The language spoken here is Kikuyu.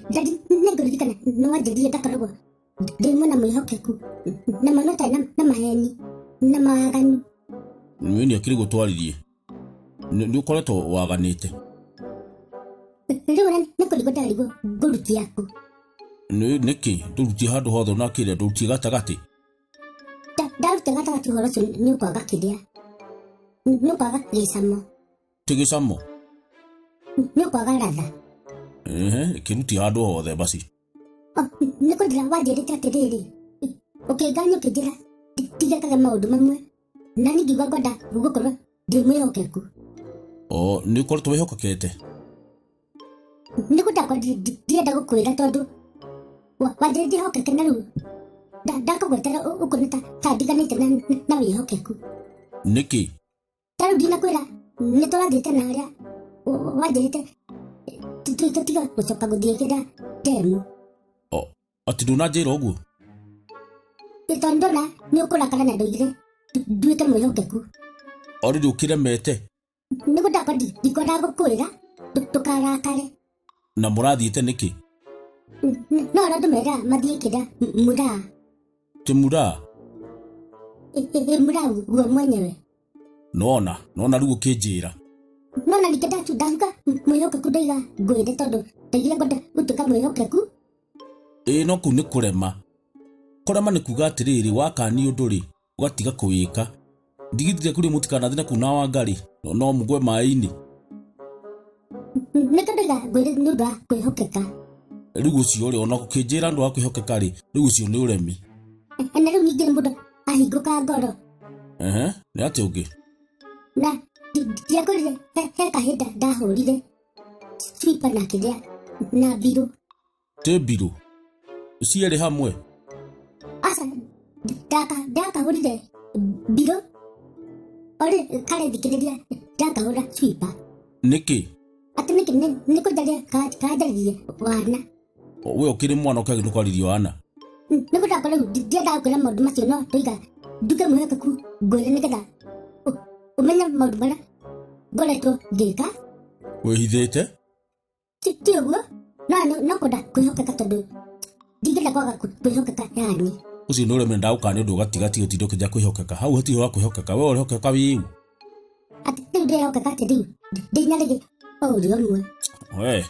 Jadi nĩngũririkana nĩwanjĩrire ndakoragwo ndĩ mwena mwĩhokeku na maũndũ matarĩ na maheni na mawaganu. Niĩ nĩakĩrĩ gũtwarithie nĩ ũkoretwo waganĩte. Rĩu nĩ kũrigwo ndarigwo ngũruti yaku. Nĩkĩ ndũrutie handũ hothe na kĩrĩa ndũrutie gatagatĩ. Ndarutia gatagatĩ ũhoro ũcio nĩ ũkwaga kĩrĩa, nĩ ũkwaga gĩcamo. Ti gĩcamo? Nĩ ũkwaga ladha. Kĩrutie handũ hothe basi. Nĩ kũndĩra wanjĩrĩte atĩrĩrĩ, ũkĩngania ũkĩnjĩra tigekaga maũndũ mamwe na ningĩ ngwenda gũkorwo ndĩ mwĩhokeku. Nĩ ũkoretwo wĩhokekete? Nĩ kũndakwa ndienda gũkwĩra tondũ wanjĩrĩte hokeke na rĩu ndakũgwetera ũkũona ta ndiganĩte na wĩhokeku. Nĩkĩ? Ta rĩu ndinakwĩra nĩ tũrathiĩte na harĩa wanjĩrĩte tũtiga gũcoka gũthiĩ kĩrĩa ndemu. Atĩ ndũnanjĩra ũguo? Tondũ ndona nĩ ũkũrakara na ndoigire nduĩke mwĩhokeku. Rĩrĩ ũkĩremete? Nĩ kũndakwa ndikwendaga gũkwĩra tũkarakare. Na mũrathiĩte nĩkĩ? No arĩa ndũmera mathiĩ kĩrĩa muraa. Ti muraa? Muraa guo mwenyewe. Nona rĩu ũkĩnjĩra. Nona ningĩ ndaruga mwĩhokeku ndaiga ngwĩre tondũ ndaigire ngwenda gũtuĩka mwĩhokeku. No kũu nĩ kũrema. Kũrema nĩ kuga atĩrĩrĩ, wakani ũndũ rĩ ũgatiga kũwĩka. Ndigithire kũrĩ mũtikanathiĩ na kũu na Wangari no mũgwe maĩ-inĩ. Nĩ tondũ ngwĩre nĩ ũndũ wa kwĩhokeka. Rĩu ũcio rĩ ona gũkĩnjĩra ũndũ wa kwĩhokeka rĩ, rĩu ũcio nĩ ũremi. Na rĩu ningĩ mũndũ ahingũka ngoro. Nĩ atĩ ũngĩ? Na ndiakũrire he kahinda ndahũrire swiper na kĩrĩa na mbirũ. Tĩ mbirũ? Cierĩ hamwe? Aca ndakahũrire mbirũ olĩ kare thikĩrĩria ndakahũra swiper. Nĩkĩ? Atĩ nĩ kũnjaria kanjaririe wana. We ũkĩrĩ mwana ũkĩagĩ ndũkwaririe wana? Nĩ kũndakora ndiendaga kwĩra maũndũ macio no tũiga nduĩke mwĩhokeku ngwĩre nĩgetha ũmenye maũndũ marĩa ngoretwo ngĩka. Wĩhithĩte? Ti ũguo no kwenda kwĩhokeka tondũ ndingĩenda kwaga kwĩhokeka yani. Ũcio nĩ ũremi ndagũkania ũndũ ũgatiga gũtinda ũkĩnja kwĩhokeka. Hau hatirĩ wa kwĩhokeka, we ũrĩhokeka wĩu. Atĩ rĩu ndĩrehokeka atĩ rĩu ndĩnyarĩge o ũrĩa ũmwe.